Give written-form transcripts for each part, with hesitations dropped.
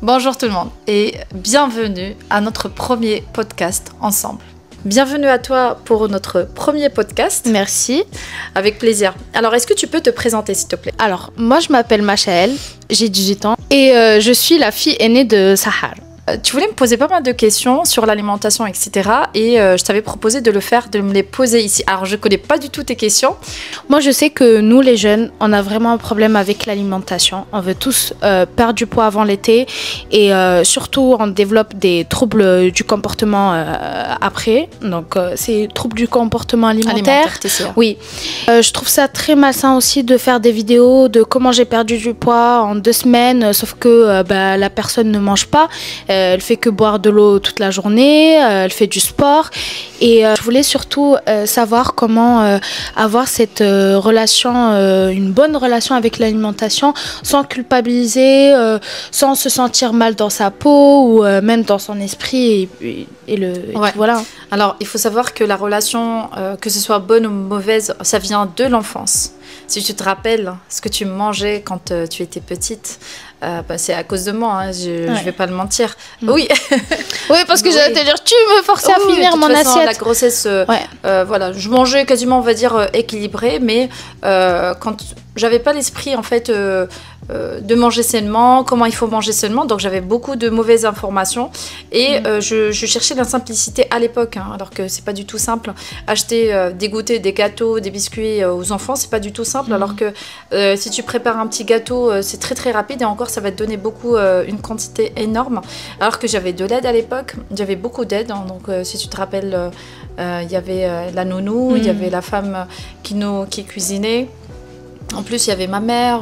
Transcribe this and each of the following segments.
Bonjour tout le monde et bienvenue à notre premier podcast ensemble. Bienvenue à toi pour notre premier podcast. Merci. Avec plaisir. Alors, est-ce que tu peux te présenter, s'il te plaît? Alors, moi, je m'appelle Machaël, j'ai 18 ans et je suis la fille aînée de Sahar. Tu voulais me poser pas mal de questions sur l'alimentation, etc. Et je t'avais proposé de le faire, de me les poser ici. Alors, je connais pas du tout tes questions. Moi, je sais que nous, les jeunes, on a vraiment un problème avec l'alimentation. On veut tous perdre du poids avant l'été et surtout, on développe des troubles du comportement après. Donc, c'est troubles du comportement alimentaire. Oui. Je trouve ça très malsain aussi de faire des vidéos de comment j'ai perdu du poids en 2 semaines, sauf que la personne ne mange pas. Elle fait que boire de l'eau toute la journée, elle fait du sport. Et je voulais surtout savoir comment avoir cette relation, une bonne relation avec l'alimentation, sans culpabiliser, sans se sentir mal dans sa peau ou même dans son esprit. Et voilà. Alors, il faut savoir que la relation, que ce soit bonne ou mauvaise, ça vient de l'enfance. Si tu te rappelles ce que tu mangeais quand tu étais petite, c'est à cause de moi, hein, je ne vais pas le mentir. Oui. Oui, parce que j'allais te dire, tu me forçais à finir mon assiette. La grossesse, voilà, je mangeais quasiment, on va dire, équilibré, mais quand j'avais pas l'esprit, en fait, de manger sainement, comment il faut manger sainement, donc j'avais beaucoup de mauvaises informations et je cherchais la simplicité à l'époque, hein, alors que c'est pas du tout simple. Acheter des goûters, des gâteaux, des biscuits aux enfants, c'est pas du tout simple, alors que si tu prépares un petit gâteau, c'est très très rapide et encore ça va te donner beaucoup, une quantité énorme, alors que j'avais de l'aide à l'époque, j'avais beaucoup d'aide, hein, donc si tu te rappelles, il y avait la nounou, il y avait la femme qui cuisinait. En plus, il y avait ma mère,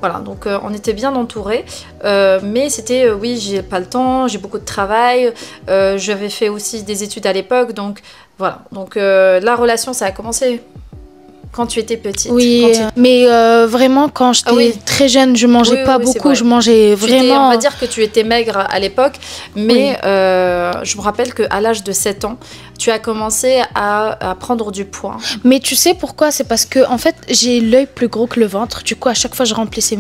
voilà, donc on était bien entourés. Mais c'était, oui, j'ai pas le temps, j'ai beaucoup de travail. J'avais fait aussi des études à l'époque, donc voilà. Donc la relation, ça a commencé quand tu étais petite. Oui, mais vraiment, quand j'étais très jeune, je mangeais pas beaucoup, je mangeais vraiment... On va dire que tu étais maigre à l'époque, mais je me rappelle qu'à l'âge de 7 ans, tu as commencé à prendre du poids. Mais tu sais pourquoi? C'est parce que, en fait, j'ai l'œil plus gros que le ventre. Du coup, à chaque fois, je remplissais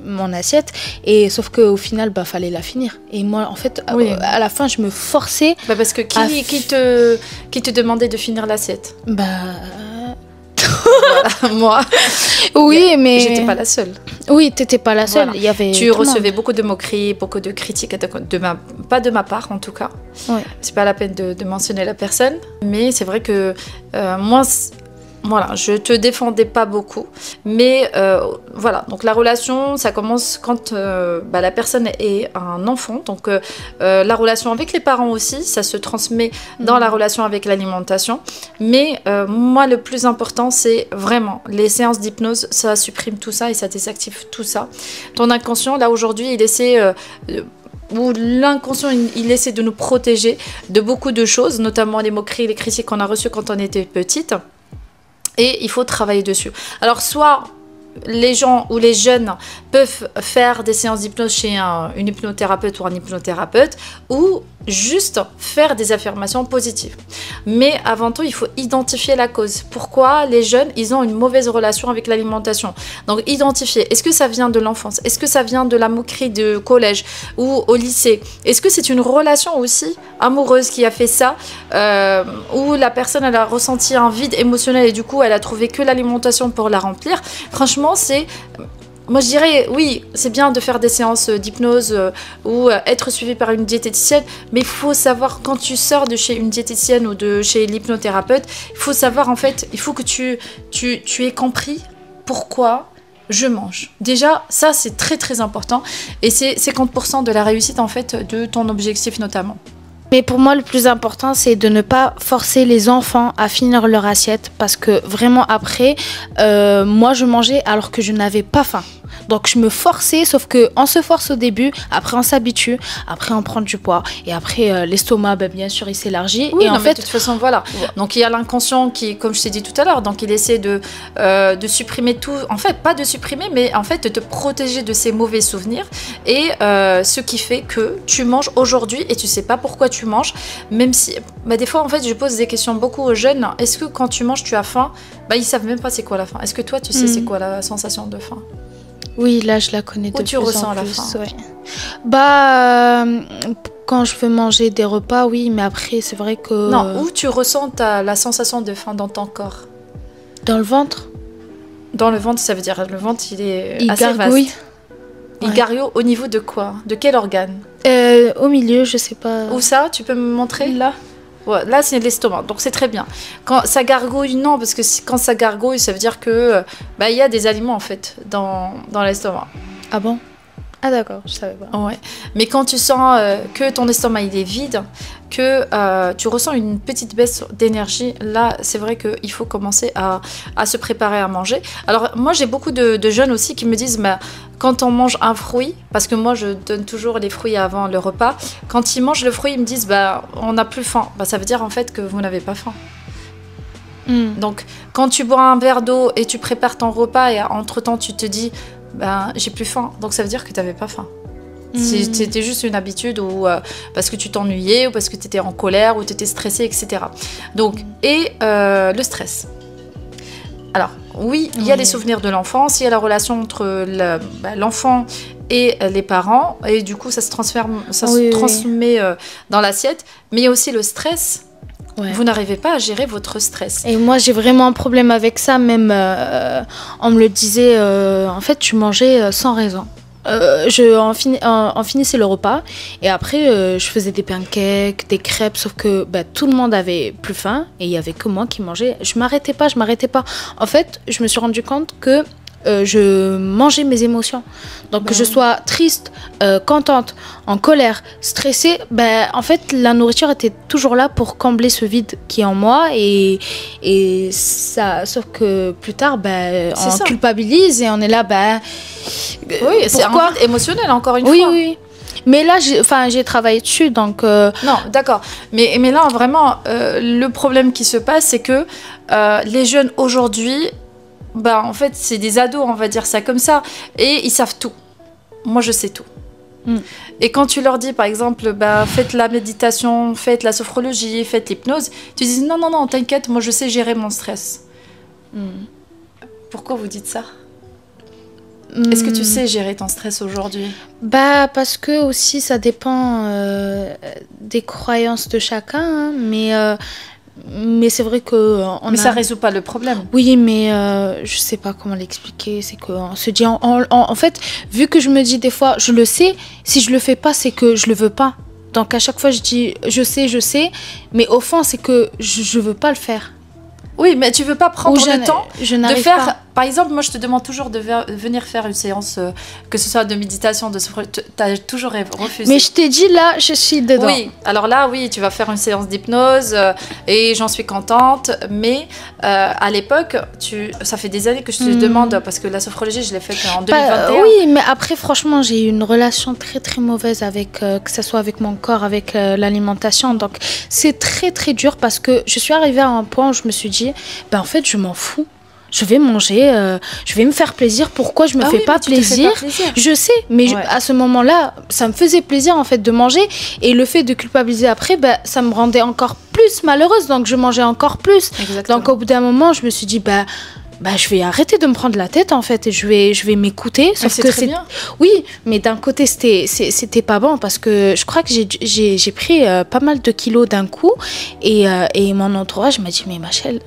mon assiette. Et sauf qu'au final, fallait la finir. Et moi, en fait, à la fin, je me forçais... parce que qui te demandait de finir l'assiette? Voilà, moi. Oui, mais... J'étais pas la seule. Oui, t'étais pas la seule. Voilà. Il y avait tu recevais beaucoup de moqueries, beaucoup de critiques, pas de ma part en tout cas. Oui. C'est pas la peine de mentionner la personne. Mais c'est vrai que moi... Voilà, je te défendais pas beaucoup, mais voilà, donc la relation, ça commence quand la personne est un enfant, donc la relation avec les parents aussi, ça se transmet dans la relation avec l'alimentation, mais moi le plus important c'est vraiment les séances d'hypnose, ça supprime tout ça et ça désactive tout ça. Ton inconscient, là aujourd'hui, il essaie... où l'inconscient, il essaie de nous protéger de beaucoup de choses, notamment les moqueries, les critiques qu'on a reçues quand on était petite. Et il faut travailler dessus. Alors, soit les gens ou les jeunes peuvent faire des séances d'hypnose chez une hypnothérapeute ou un hypnothérapeute, ou juste faire des affirmations positives. Mais avant tout, il faut identifier la cause. Pourquoi les jeunes, ils ont une mauvaise relation avec l'alimentation? Donc, identifier. Est-ce que ça vient de l'enfance? Est-ce que ça vient de la moquerie de collège ou au lycée? Est-ce que c'est une relation aussi amoureuse qui a fait ça, où la personne, elle a ressenti un vide émotionnel et du coup, elle a trouvé que l'alimentation pour la remplir? Franchement, c'est... Moi, je dirais, oui, c'est bien de faire des séances d'hypnose ou être suivi par une diététicienne, mais il faut savoir, quand tu sors de chez une diététicienne ou de chez l'hypnothérapeute, il faut savoir, en fait, il faut que tu aies compris pourquoi je mange. Déjà, ça, c'est très, très important et c'est 50% de la réussite, en fait, de ton objectif, notamment. Mais pour moi, le plus important, c'est de ne pas forcer les enfants à finir leur assiette parce que vraiment après, moi, je mangeais alors que je n'avais pas faim. Donc je me forçais, sauf qu'on se force au début, après on s'habitue, après on prend du poids et après l'estomac, bien sûr, il s'élargit. Oui, et en fait, de toute façon, voilà. Donc il y a l'inconscient qui, comme je t'ai dit tout à l'heure, donc il essaie de supprimer tout, en fait, pas de supprimer, mais en fait de te protéger de ces mauvais souvenirs et ce qui fait que tu manges aujourd'hui et tu sais pas pourquoi tu manges, même si, des fois en fait je pose des questions beaucoup aux jeunes, est-ce que quand tu manges tu as faim? Ils savent même pas c'est quoi la faim. Est-ce que toi tu sais c'est quoi la sensation de faim? Oui, là, je la connais de Où tu plus ressens en la plus. faim? Ouais. Bah, quand je veux manger des repas, oui, mais après, c'est vrai Non, que où tu ressens la sensation de faim dans ton corps? dans le ventre, Dans le ventre, ça veut dire le ventre, il est il assez gargouille. vaste. Il Ouais. gargouille au niveau de quoi? De quel organe? Au milieu, je sais pas. Où ça? Tu peux me montrer? Là. Ouais, là, c'est l'estomac, donc c'est très bien. Quand ça gargouille, non, parce que quand ça gargouille, ça veut dire que bah, il y a des aliments en fait dans l'estomac. Ah bon? Ah d'accord, je savais pas. Ouais. Mais quand tu sens que ton estomac il est vide, que tu ressens une petite baisse d'énergie, là c'est vrai qu'il faut commencer à se préparer à manger. Alors moi j'ai beaucoup de jeunes aussi qui me disent bah, quand on mange un fruit, parce que moi je donne toujours les fruits avant le repas, quand ils mangent le fruit ils me disent bah, on n'a plus faim. Bah, ça veut dire en fait que vous n'avez pas faim. Donc quand tu bois un verre d'eau et tu prépares ton repas et entre-temps tu te dis ben, j'ai plus faim, donc ça veut dire que tu n'avais pas faim. C'était juste une habitude ou parce que tu t'ennuyais ou parce que tu étais en colère ou tu étais stressé, etc. Donc, et le stress. Alors, oui, il y a les souvenirs de l'enfance, il y a la relation entre l'enfant et les parents, et du coup, ça se transmet dans l'assiette, mais il y a aussi le stress. Ouais. Vous n'arrivez pas à gérer votre stress. Et moi, j'ai vraiment un problème avec ça. Même, on me le disait, en fait, tu mangeais sans raison. On finissait le repas et après, je faisais des pancakes, des crêpes, sauf que bah, tout le monde avait plus faim et il n'y avait que moi qui mangeais. Je m'arrêtais pas. En fait, je me suis rendu compte que je mangeais mes émotions. Donc que je sois triste, contente, en colère, stressée, ben, en fait la nourriture était toujours là pour combler ce vide qui est en moi et ça, sauf que plus tard ben, on culpabilise et on est là ben, oui, c'est un vide émotionnel encore une fois. Oui. Mais là, j'ai travaillé dessus, donc... Non, d'accord. Mais là, vraiment, le problème qui se passe, c'est que les jeunes aujourd'hui, bah, en fait, c'est des ados, on va dire ça comme ça, et ils savent tout. Moi, je sais tout. Et quand tu leur dis, par exemple, bah, faites la méditation, faites la sophrologie, faites l'hypnose, tu dis non, t'inquiète, moi, je sais gérer mon stress. Pourquoi vous dites ça? Est-ce que tu sais gérer ton stress aujourd'hui? Bah, parce que aussi, ça dépend des croyances de chacun, hein, mais c'est vrai que... ça résout pas le problème. Oui, mais je sais pas comment l'expliquer. C'est qu'on se dit... En fait, vu que je me dis des fois, je le sais, si je le fais pas, c'est que je le veux pas. Donc à chaque fois, je dis, je sais, mais au fond, c'est que je veux pas le faire. Oui, mais tu veux pas prendre le temps de faire... Pas. Par exemple, moi, je te demande toujours de venir faire une séance, que ce soit de méditation, de sophrologie. Tu as toujours refusé. Mais je t'ai dit, là, je suis dedans. Oui, alors là, oui, tu vas faire une séance d'hypnose et j'en suis contente. Mais à l'époque, ça fait des années que je te demande, parce que la sophrologie, je l'ai faite en 2021. Oui, mais après, franchement, j'ai eu une relation très, très mauvaise avec, que ce soit avec mon corps, avec l'alimentation. Donc, c'est très, très dur parce que je suis arrivée à un point où je me suis dit, ben, en fait, je m'en fous. Je vais manger, je vais me faire plaisir. Pourquoi je me fais pas plaisir? Je sais, mais à ce moment-là, ça me faisait plaisir en fait de manger. Et le fait de culpabiliser après, ben, ça me rendait encore plus malheureuse. Donc je mangeais encore plus. Exactement. Donc au bout d'un moment, je me suis dit, je vais arrêter de me prendre la tête en fait et je vais m'écouter. Sauf que c'est bien. Oui, mais d'un côté c'était pas bon parce que je crois que j'ai pris pas mal de kilos d'un coup et mon entourage m'a dit mais Machel,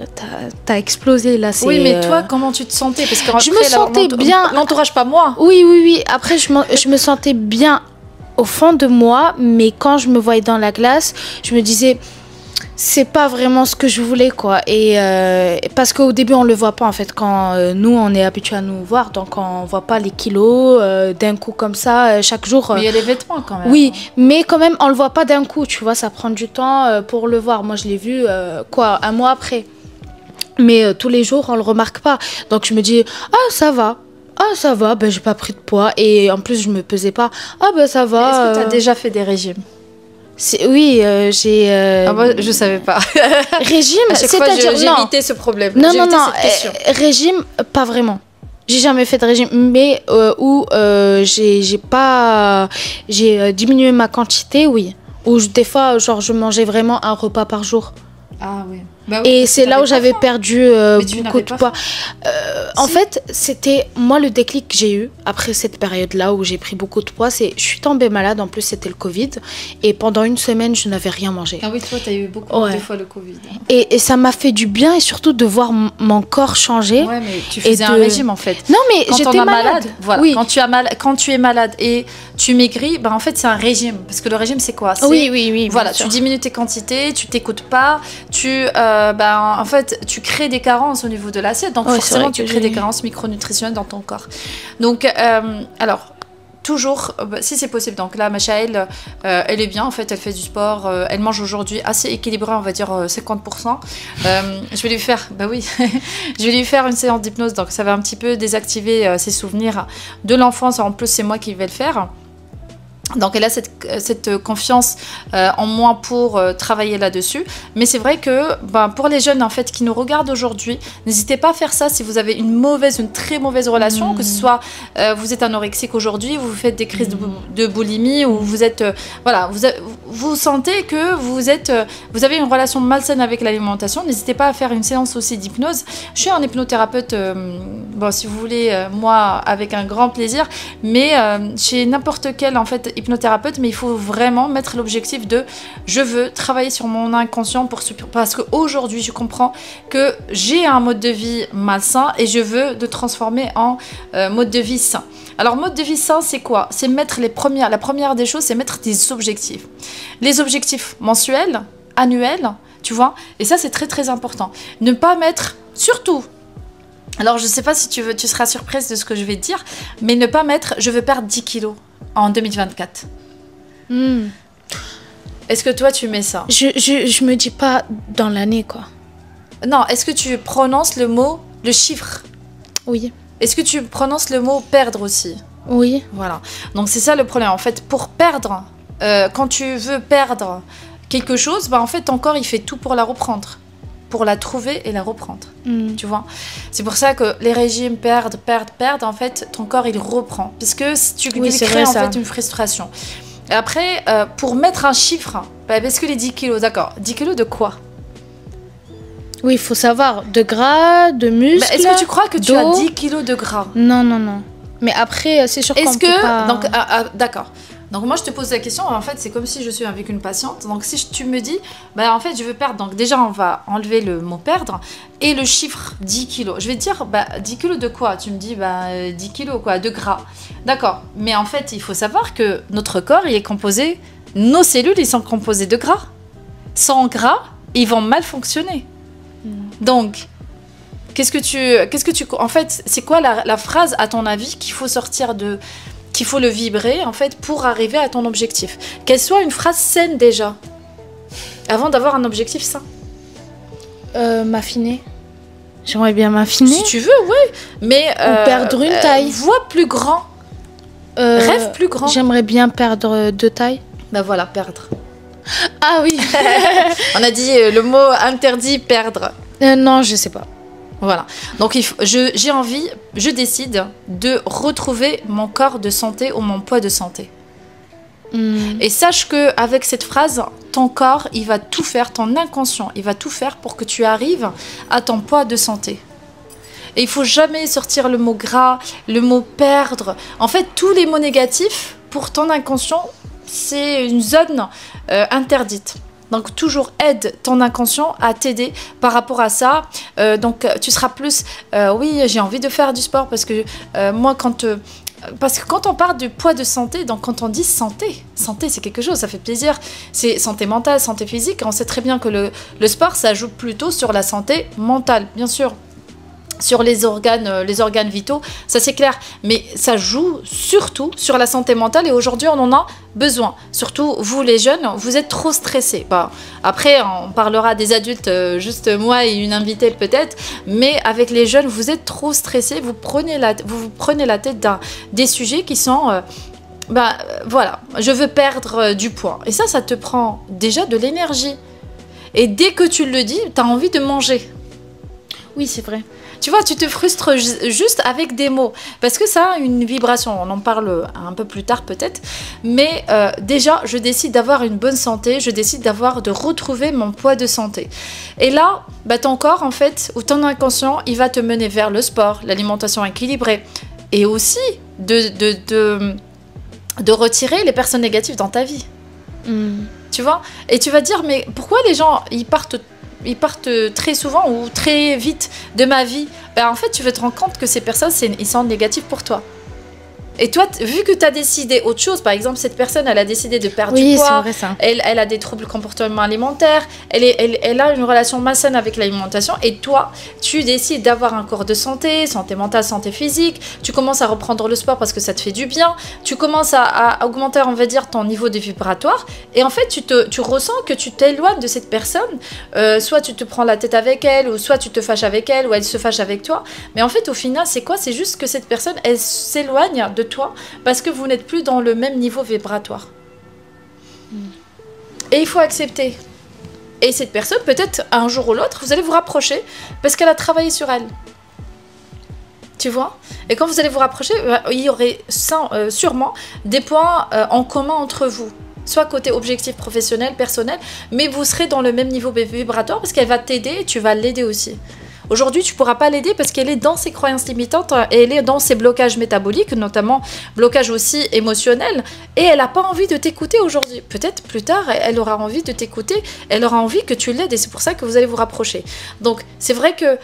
t'as explosé là. Oui, mais toi comment tu te sentais? Parce que je me sentais bien. L'entourage, pas moi. Oui. Après je me sentais bien au fond de moi, mais quand je me voyais dans la glace, je me disais c'est pas vraiment ce que je voulais quoi et parce qu'au début on le voit pas en fait quand nous on est habitué à nous voir, donc on voit pas les kilos d'un coup comme ça chaque jour. Mais il y a les vêtements quand même. Oui, mais quand même on le voit pas d'un coup, tu vois, ça prend du temps pour le voir. Moi je l'ai vu un mois après, mais tous les jours on le remarque pas, donc je me dis ça va, ben j'ai pas pris de poids et en plus je me pesais pas, ben ça va. Est-ce que tu as déjà fait des régimes? Oui, j'ai... moi, je savais pas. Régime, c'est-à-dire j'ai évité ce problème. Non, régime, pas vraiment. J'ai jamais fait de régime, mais j'ai diminué ma quantité, oui. Ou des fois, genre, je mangeais vraiment un repas par jour. Ah oui. Bah oui, Et parce que c'est là où t'avais j'avais pas faim. perdu Mais tu beaucoup n'avais de pas poids. En Si. fait, c'était moi le déclic que j'ai eu après cette période-là où j'ai pris beaucoup de poids, c'est je suis tombée malade. En plus, c'était le Covid. Et pendant une semaine, je n'avais rien mangé. Ah oui, toi, t'as eu beaucoup Ouais. de fois le Covid. Et ça m'a fait du bien et surtout de voir mon corps changer. Ouais, mais tu Et faisais un de- régime en fait. Non, mais Quand on j'étais est malade. malade, voilà. Oui. Quand tu es malade et tu maigris, ben en fait c'est un régime. Parce que le régime c'est quoi? C'est- Oui, oui, oui. Voilà, bien tu sûr. diminues tes quantités, tu t'écoutes pas, en fait, tu crées des carences au niveau de l'assiette, donc Ouais, c'est forcément vrai tu que crées des j'ai- carences micronutritionnelles dans ton corps. Donc, alors, toujours, si c'est possible. Donc là, Machaël, elle est bien, en fait, elle fait du sport, elle mange aujourd'hui assez équilibré, on va dire 50%. Je vais lui faire, bah oui, je vais lui faire une séance d'hypnose, donc ça va un petit peu désactiver ses souvenirs de l'enfance. En plus, c'est moi qui vais le faire. Donc elle a cette confiance en moi pour travailler là-dessus. Mais c'est vrai que pour les jeunes en fait qui nous regardent aujourd'hui, n'hésitez pas à faire ça si vous avez une très mauvaise relation, que ce soit vous êtes anorexique aujourd'hui, vous faites des crises de boulimie ou vous êtes vous sentez que vous avez une relation malsaine avec l'alimentation, n'hésitez pas à faire une séance aussi d'hypnose. Je suis un hypnothérapeute, si vous voulez, moi avec un grand plaisir, mais chez n'importe quel en fait hypnothérapeute, mais il faut vraiment mettre l'objectif de je veux travailler sur mon inconscient parce qu'aujourd'hui je comprends que j'ai un mode de vie malsain et je veux le transformer en mode de vie sain. Alors mode de vie sain c'est quoi? C'est mettre la première des choses, c'est mettre des objectifs. Les objectifs mensuels, annuels, tu vois, et ça c'est très très important. Ne pas mettre, surtout, alors je sais pas si tu seras surprise de ce que je vais te dire, mais ne pas mettre je veux perdre 10 kilos en 2024. Est-ce que toi tu mets ça? Je me dis pas dans l'année, quoi. Non, est-ce que tu prononces le chiffre? Oui. Est-ce que tu prononces le mot perdre aussi? Oui. Voilà. Donc c'est ça le problème. En fait, pour perdre, quand tu veux perdre quelque chose, en fait ton corps il fait tout pour la reprendre. Pour la trouver et la reprendre. Tu vois, c'est pour ça que les régimes perdent, en fait, ton corps il reprend. Puisque si tu crées en fait une frustration. Et après, pour mettre un chiffre, parce que les 10 kilos, d'accord, 10 kilos de quoi? Oui, il faut savoir, de gras, de muscles. Est-ce que tu crois que tu as 10 kilos de gras? Non, non, non. Mais après, c'est sûr qu'on peut pas... Donc, d'accord. Donc moi je te pose la question, en fait c'est comme si je suis avec une patiente, donc si tu me dis, en fait je veux perdre, donc déjà on va enlever le mot perdre et le chiffre 10 kilos, je vais te dire 10 kilos de quoi? Tu me dis 10 kilos quoi, de gras, d'accord, mais en fait il faut savoir que notre corps il est composé, nos cellules ils sont composées de gras, sans gras ils vont mal fonctionner, donc qu'est-ce que tu en fait c'est quoi la phrase à ton avis qu'il faut sortir qu'il faut le vibrer en fait pour arriver à ton objectif, qu'elle soit une phrase saine déjà avant d'avoir un objectif sain. M'affiner. J'aimerais bien m'affiner. Si tu veux, oui, mais ou perdre une taille. Vois plus grand, rêve plus grand. J'aimerais bien perdre 2 tailles. Voilà, perdre. Ah oui. On a dit le mot interdit, perdre. Non, je sais pas. Voilà, donc je décide de retrouver mon corps de santé ou mon poids de santé. Et sache que avec cette phrase, ton corps, il va tout faire, ton inconscient, il va tout faire pour que tu arrives à ton poids de santé. Et il faut jamais sortir le mot gras, le mot perdre. En fait, tous les mots négatifs, pour ton inconscient, c'est une zone interdite. Donc toujours aide ton inconscient à t'aider par rapport à ça. Donc tu seras plus, oui j'ai envie de faire du sport parce que moi parce que quand on parle du poids de santé, donc quand on dit santé c'est quelque chose, ça fait plaisir. C'est santé mentale, santé physique. On sait très bien que le sport ça joue plutôt sur la santé mentale, bien sûr. Sur les organes vitaux, ça c'est clair, mais ça joue surtout sur la santé mentale et aujourd'hui on en a besoin. Surtout vous les jeunes, vous êtes trop stressés. Après on parlera des adultes, juste moi et une invitée peut-être, mais avec les jeunes vous êtes trop stressés, vous prenez la tête des sujets qui sont... voilà, je veux perdre du poids. Et ça te prend déjà de l'énergie. Et dès que tu le dis, tu as envie de manger. Oui, c'est vrai. Tu vois, tu te frustres juste avec des mots. Parce que ça a une vibration. On en parle un peu plus tard peut-être. Mais déjà, je décide d'avoir une bonne santé. Je décide de retrouver mon poids de santé. Et là, ton corps, en fait, ou ton inconscient, il va te mener vers le sport, l'alimentation équilibrée. Et aussi de retirer les personnes négatives dans ta vie. Tu vois? Et tu vas dire, mais pourquoi les gens, ils partent très souvent ou très vite de ma vie? En fait, tu vas te rendre compte que ces personnes, ils sont négatifs pour toi. Et toi, vu que tu as décidé autre chose, par exemple, cette personne, elle a décidé de perdre du poids, c'est vrai, ça. Elle a des troubles comportement alimentaires, elle a une relation malsaine avec l'alimentation, et toi, tu décides d'avoir un corps de santé mentale, santé physique, tu commences à reprendre le sport parce que ça te fait du bien, tu commences à augmenter, on va dire, ton niveau de vibratoire, et en fait, tu ressens que tu t'éloignes de cette personne, soit tu te prends la tête avec elle, ou soit tu te fâches avec elle, ou elle se fâche avec toi, mais en fait, au final, c'est quoi? C'est juste que cette personne, elle s'éloigne de toi parce que vous n'êtes plus dans le même niveau vibratoire. Et il faut accepter. Et cette personne, peut-être un jour ou l'autre, vous allez vous rapprocher parce qu'elle a travaillé sur elle. Tu vois? Et quand vous allez vous rapprocher, il y aurait sûrement des points en commun entre vous. Soit côté objectif professionnel, personnel, mais vous serez dans le même niveau vibratoire parce qu'elle va t'aider et tu vas l'aider aussi. Aujourd'hui, tu ne pourras pas l'aider parce qu'elle est dans ses croyances limitantes et elle est dans ses blocages métaboliques, notamment blocages aussi émotionnels, et elle n'a pas envie de t'écouter aujourd'hui. Peut-être plus tard, elle aura envie de t'écouter, elle aura envie que tu l'aides et c'est pour ça que vous allez vous rapprocher. Donc, c'est vrai que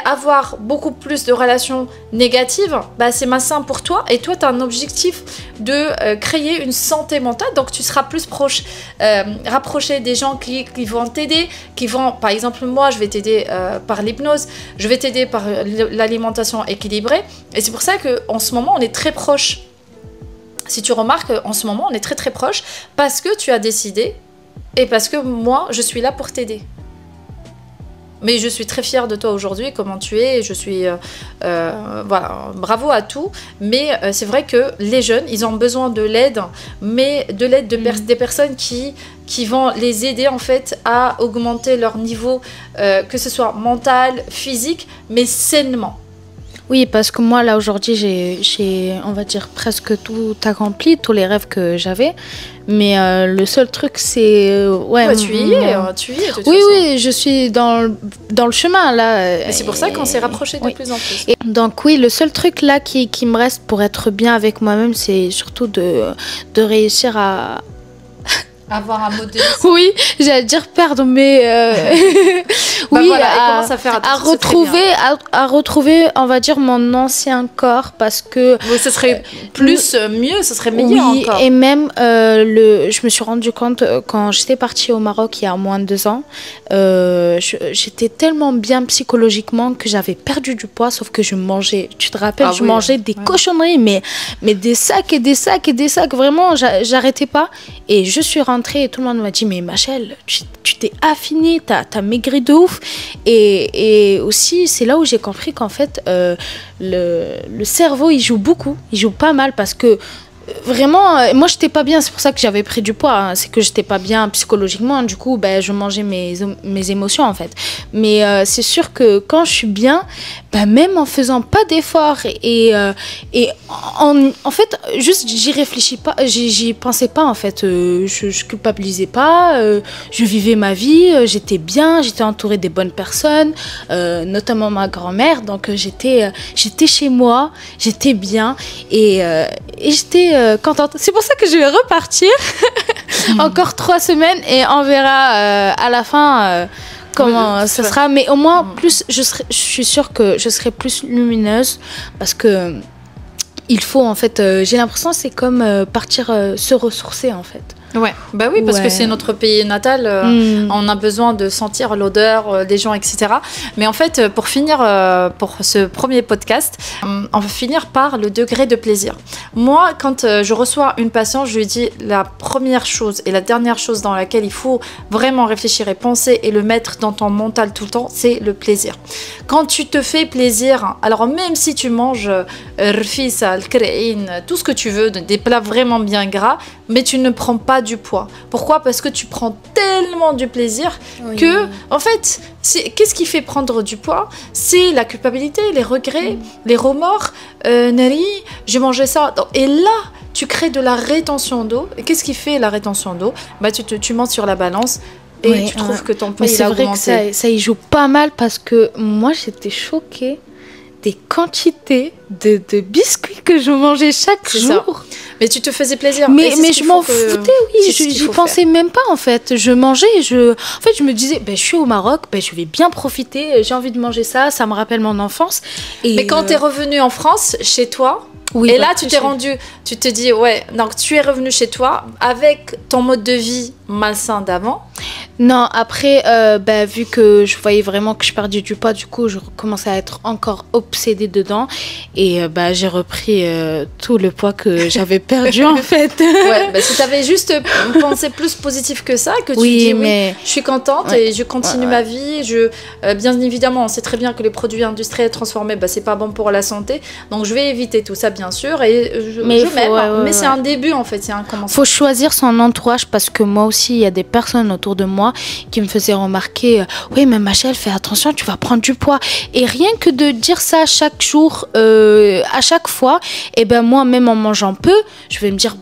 avoir beaucoup plus de relations négatives, c'est malsain pour toi et toi, tu as un objectif de créer une santé mentale, donc tu seras plus proche, rapproché des gens qui vont t'aider, qui vont, par exemple, moi, je vais t'aider par l'hypnose, je vais t'aider par l'alimentation équilibrée, et c'est pour ça qu'en ce moment, on est très proche. Si tu remarques, en ce moment, on est très très proche parce que tu as décidé et parce que moi, je suis là pour t'aider. Mais je suis très fière de toi aujourd'hui, comment tu es, je suis... voilà, bravo à tout. Mais c'est vrai que les jeunes, ils ont besoin de l'aide, mais de l'aide des personnes qui vont les aider en fait à augmenter leur niveau, que ce soit mental, physique, mais sainement. Oui, parce que moi, là, aujourd'hui, j'ai, on va dire, presque tout accompli, tous les rêves que j'avais. Mais le seul truc, c'est... tu y es, de toute façon. Oui, je suis dans le chemin, là. Et c'est pour ça qu'on s'est rapprochés de plus en plus. Et donc, oui, le seul truc, là, qui me reste pour être bien avec moi-même, c'est surtout de réussir à... Avoir un modèle. Oui, j'allais dire perdre, mais oui, voilà, à retrouver, on va dire, mon ancien corps, parce que oui, ce serait plus mieux, ce serait meilleur encore. Et même je me suis rendu compte quand j'étais partie au Maroc il y a moins de 2 ans, j'étais tellement bien psychologiquement que j'avais perdu du poids, sauf que je mangeais, tu te rappelles, je mangeais des cochonneries, mais des sacs et des sacs et des sacs, vraiment, j'arrêtais pas. Et je suis rentrée et tout le monde m'a dit, mais Machel, tu t'es affinée, t'as maigri de ouf. Et aussi, c'est là où j'ai compris qu'en fait, le cerveau, il joue beaucoup, il joue pas mal, parce que vraiment, moi, j'étais pas bien, c'est pour ça que j'avais pris du poids, hein. C'est que j'étais pas bien psychologiquement, du coup, je mangeais mes émotions, en fait. Mais c'est sûr que quand je suis bien, même en faisant pas d'efforts et en fait, juste, j'y réfléchis pas, j'y pensais pas, en fait. Je culpabilisais pas, je vivais ma vie, j'étais bien, j'étais entourée des bonnes personnes, notamment ma grand-mère, donc j'étais chez moi, j'étais bien, et j'étais contente. C'est pour ça que je vais repartir encore 3 semaines et on verra à la fin comment ça sera. Mais au moins, plus, je suis sûre que je serai plus lumineuse, parce que il faut, en fait, j'ai l'impression, c'est comme partir se ressourcer, en fait. Ouais, oui, parce que c'est notre pays natal, on a besoin de sentir l'odeur des gens, etc. Mais en fait, pour finir, pour ce premier podcast, on va finir par le degré de plaisir. Moi, quand je reçois une patiente, je lui dis la première chose et la dernière chose dans laquelle il faut vraiment réfléchir et penser et le mettre dans ton mental tout le temps, c'est le plaisir. Quand tu te fais plaisir, alors même si tu manges rfis, al-krein, tout ce que tu veux, des plats vraiment bien gras, mais tu ne prends pas du poids. Pourquoi? Parce que tu prends tellement du plaisir que, en fait, qu'est-ce qui fait prendre du poids? C'est la culpabilité, les regrets, les remords. Nari, j'ai mangé ça. Et là, tu crées de la rétention d'eau. Et qu'est-ce qui fait la rétention d'eau? Tu montes sur la balance et tu trouves que ton poids il a augmenté. Mais c'est vrai que ça y joue pas mal parce que moi, j'étais choquée des quantités de biscuits que je mangeais chaque jour. Mais tu te faisais plaisir. Mais je m'en foutais, oui. J'y pensais même pas, en fait. Je mangeais, en fait, je me disais, je suis au Maroc, je vais bien profiter, j'ai envie de manger ça, ça me rappelle mon enfance. Et mais quand tu es revenue en France, chez toi, et là, tu t'es rendu, tu te dis, donc tu es revenu chez toi avec ton mode de vie malsain d'avant. Non, après, vu que je voyais vraiment que je perdais du poids, du coup, je commençais à être encore obsédée dedans. Et j'ai repris tout le poids que j'avais perdu, en fait. Si tu avais juste pensé plus positif que ça, que tu dis, je suis contente et je continue ma vie. Bien évidemment, on sait très bien que les produits industriels transformés, c'est pas bon pour la santé. Donc, je vais éviter tout ça, bien sûr. Et je m'aime. Mais c'est un début, en fait. C'est un commencement. Il faut choisir son entourage parce que moi aussi, il y a des personnes autour de moi qui me faisaient remarquer oui mais Machel, fais attention, tu vas prendre du poids. Et rien que de dire ça chaque jour, à chaque fois, et moi même en mangeant peu, je vais me dire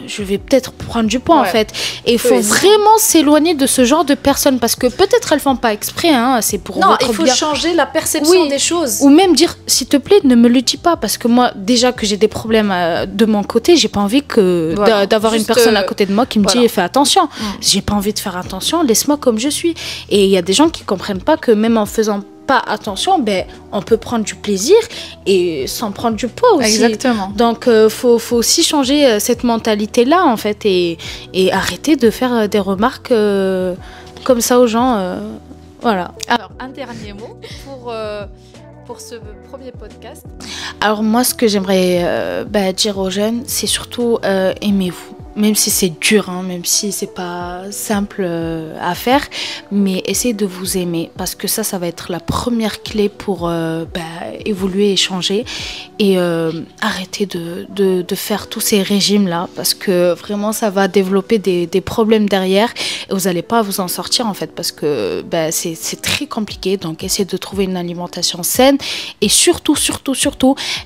je vais peut-être prendre du poids en fait. Et il faut vraiment s'éloigner de ce genre de personnes parce que peut-être elles font pas exprès, c'est pour votre bien. Non, il faut changer la perception des choses. Ou même dire s'il te plaît ne me le dis pas parce que moi déjà que j'ai des problèmes de mon côté, j'ai pas envie d'avoir une personne à côté de moi qui me dit fais attention. J'ai pas envie de faire attention, laisse-moi comme je suis. Et il y a des gens qui comprennent pas que même en faisant pas attention, on peut prendre du plaisir et sans prendre du poids aussi. Exactement. Donc faut aussi changer cette mentalité là en fait et arrêter de faire des remarques comme ça aux gens. Voilà. Alors un dernier mot pour ce premier podcast. Alors moi ce que j'aimerais dire aux jeunes, c'est surtout aimez-vous. Même si c'est dur, même si c'est pas simple à faire, mais essayez de vous aimer parce que ça va être la première clé pour évoluer et changer et arrêter de faire tous ces régimes là parce que vraiment ça va développer des problèmes derrière et vous n'allez pas vous en sortir en fait parce que c'est très compliqué. Donc essayez de trouver une alimentation saine et surtout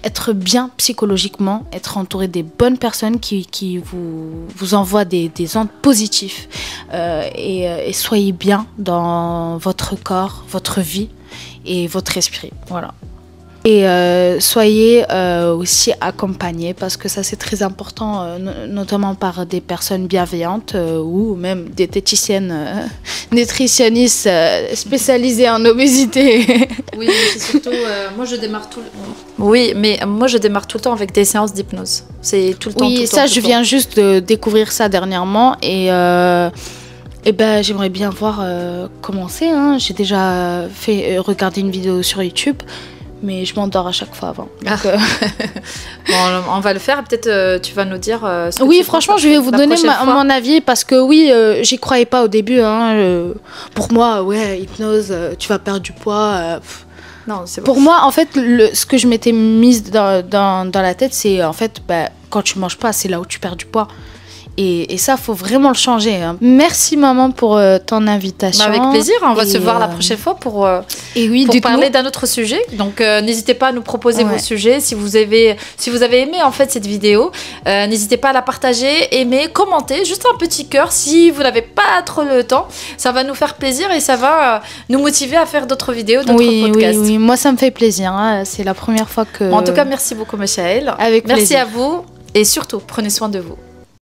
être bien psychologiquement, être entouré des bonnes personnes qui vous envoie des ondes positives et soyez bien dans votre corps, votre vie et votre esprit. Voilà. Et soyez aussi accompagnés parce que ça c'est très important, notamment par des personnes bienveillantes ou même des diététiciennes, nutritionnistes spécialisées en obésité. Oui, c'est surtout moi je démarre tout. Oui, mais moi je démarre tout le temps avec des séances d'hypnose. C'est tout le temps. Oui, je viens juste de découvrir ça dernièrement et j'aimerais bien voir comment c'est. J'ai déjà regardé une vidéo sur YouTube. Mais je m'endors à chaque fois avant. Donc, bon, on va le faire. Peut-être tu vas nous dire ce que oui, franchement, je vais vous donner mon avis parce que oui, j'y croyais pas au début. Pour moi, hypnose, tu vas perdre du poids. Non, c'est bon. Pour moi, en fait, ce que je m'étais mise dans la tête, c'est en fait, quand tu manges pas, c'est là où tu perds du poids. Et ça, il faut vraiment le changer. Merci maman pour ton invitation. Avec plaisir, on va se voir la prochaine fois pour parler d'un autre sujet. Donc n'hésitez pas à nous proposer vos sujets. Si vous avez aimé en fait cette vidéo, n'hésitez pas à la partager, aimer, commenter, juste un petit cœur si vous n'avez pas trop le temps. Ça va nous faire plaisir et ça va nous motiver à faire d'autres vidéos, d'autres podcasts. Oui, moi ça me fait plaisir. C'est la première fois que... En tout cas, merci beaucoup Machaël. Avec plaisir. Merci à vous et surtout, prenez soin de vous.